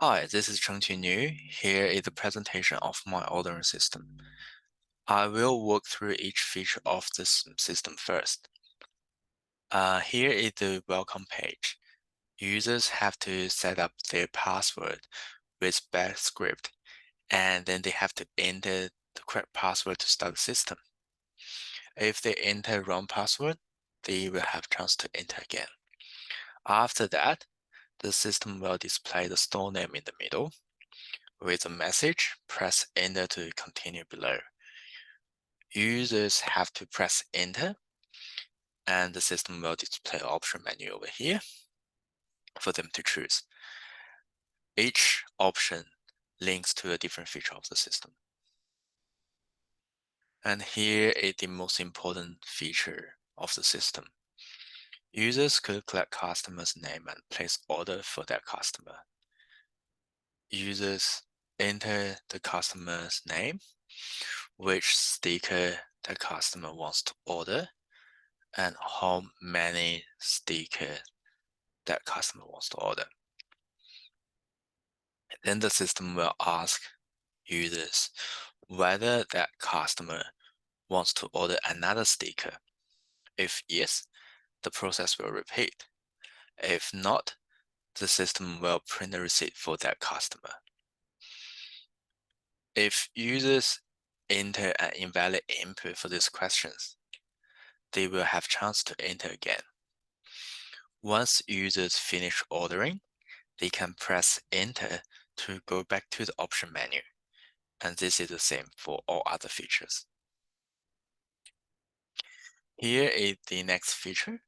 Hi, this is Chengqu Niu. Here is the presentation of my ordering system. I will walk through each feature of this system first. Here is the welcome page. Users have to set up their password with bash script, and then they have to enter the correct password to start the system. If they enter wrong password, they will have chance to enter again. After that, the system will display the store name in the middle. With a message, press enter to continue below. Users have to press enter, and the system will display option menu over here for them to choose. Each option links to a different feature of the system. And here is the most important feature of the system. Users could collect customer's name and place order for that customer. Users enter the customer's name, which sticker the customer wants to order, and how many stickers that customer wants to order. Then the system will ask users whether that customer wants to order another sticker. If yes, the process will repeat. If not, the system will print a receipt for that customer. If users enter an invalid input for these questions, they will have chance to enter again. Once users finish ordering, they can press enter to go back to the option menu. And this is the same for all other features. Here is the next feature.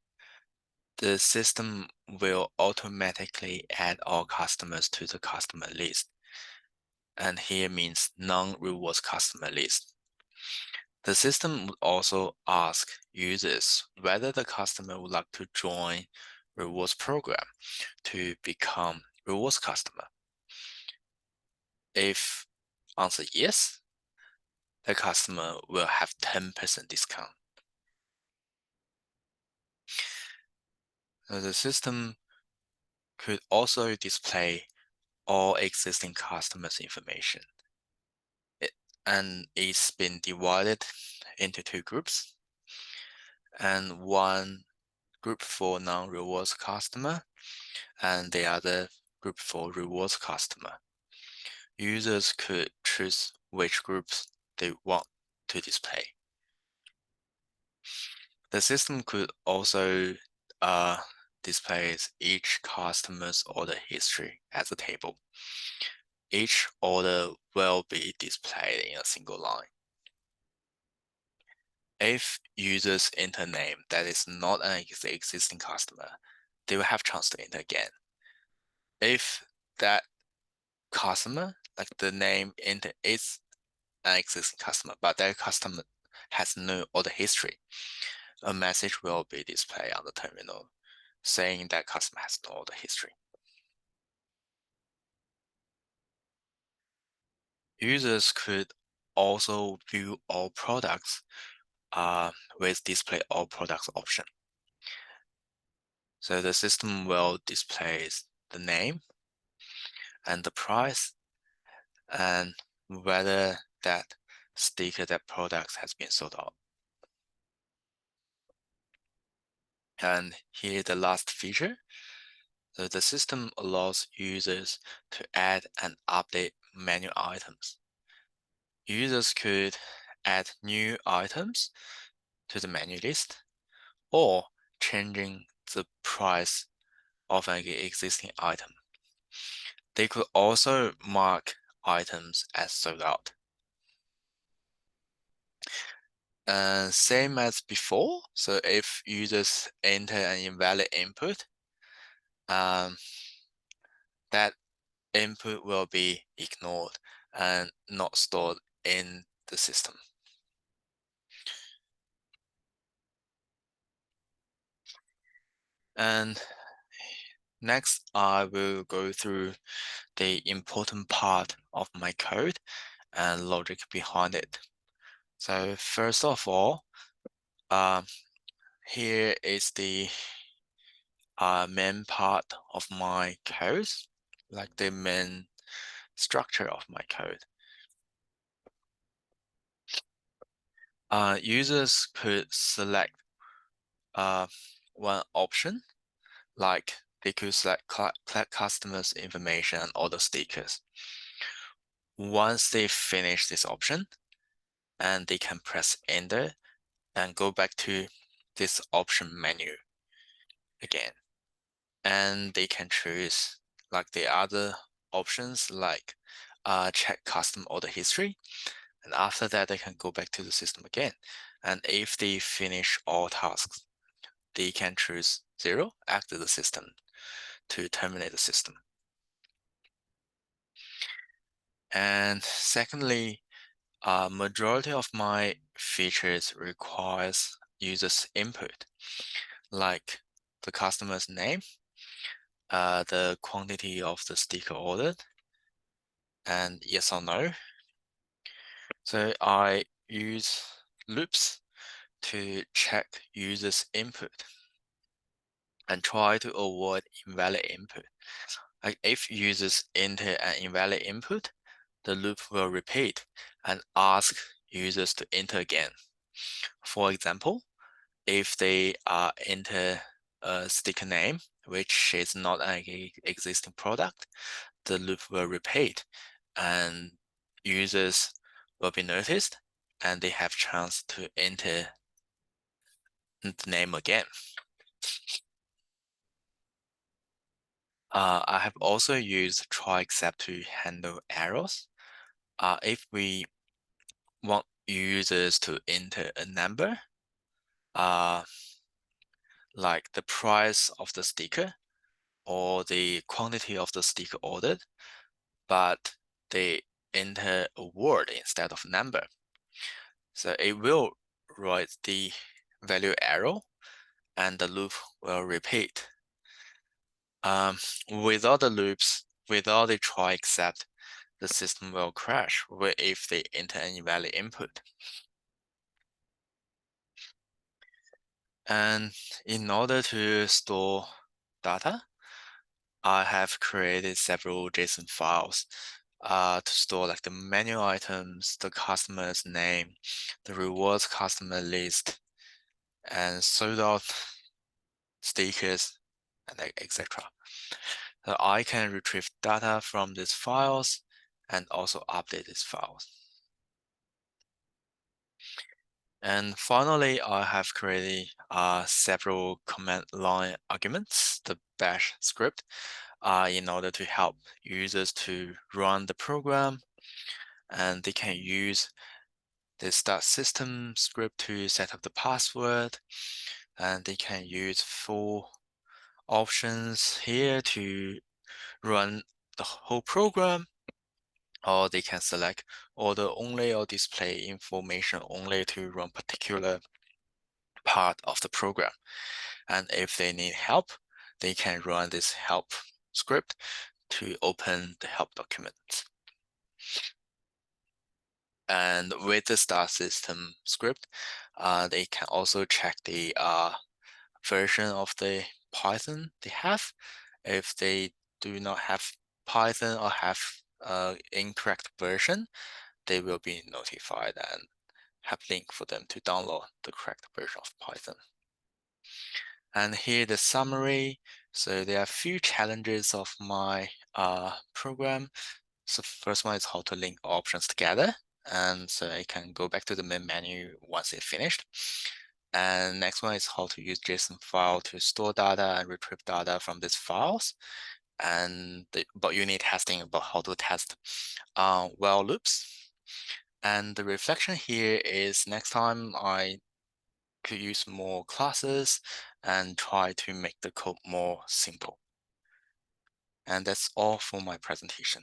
The system will automatically add all customers to the customer list. And here means non-rewards customer list. The system would also ask users whether the customer would like to join rewards program to become rewards customer. If answer yes, the customer will have 10% discount. The system could also display all existing customers' information. And it's been divided into two groups, and one group for non-rewards customer and the other group for rewards customer. Users could choose which groups they want to display. The system could also display each customer's order history as a table. Each order will be displayed in a single line. If users enter a name that is not an existing customer, they will have chance to enter again. If that customer, like the name enter is an existing customer, but that customer has no order history, a message will be displayed on the terminal saying that customer has no order history. Users could also view all products with display all products option. So the system will display the name and the price and whether that sticker, that product has been sold out. And here the last feature. So the system allows users to add and update menu items. Users could add new items to the menu list or changing the price of an existing item. They could also mark items as sold out. Same as before, so if users enter an invalid input, that input will be ignored and not stored in the system. And next, I will go through the important part of my code and logic behind it. So first of all, here is the main part of my code. like the main structure of my code. Users could select one option, like they could select collect customers' information and order stickers. Once they finish this option, and they can press enter and go back to this option menu again. And they can choose like the other options like check custom order history. And after that, they can go back to the system again. And if they finish all tasks, they can choose 0, exit the system to terminate the system. And secondly, majority of my features requires users input, like the customer's name, the quantity of the sticker ordered, and yes or no. So I use loops to check users' input and try to avoid invalid input. Like if users enter an invalid input, the loop will repeat and ask users to enter again. For example, if they enter a sticker name, which is not an existing product, the loop will repeat and users will be noticed and they have chance to enter the name again. I have also used try except to handle errors. If we want users to enter a number, like the price of the sticker or the quantity of the sticker ordered, but they enter a word instead of number. So it will write the value error and the loop will repeat. Without the loops, without the try except, the system will crash if they enter an invalid input. And in order to store data, I have created several JSON files to store like the menu items, the customer's name, the rewards customer list, and sold out stickers, and etc. So I can retrieve data from these files and also update these files. And finally, I have created several command line arguments, the bash script, in order to help users to run the program. And they can use the start system script to set up the password. And they can use 4 options here to run the whole program. Or they can select order only or display information only to run particular part of the program. And if they need help, they can run this help script to open the help document. And with the start system script, they can also check the version of the Python they have. If they do not have Python or have incorrect version, they will be notified and have link for them to download the correct version of Python. And here the summary. So there are a few challenges of my program. So first one is how to link options together. And so I can go back to the main menu once it's finished. And next one is how to use JSON file to store data and retrieve data from these files. And but you need testing about how to test while loops. And the reflection here is next time I could use more classes and try to make the code more simple. And that's all for my presentation.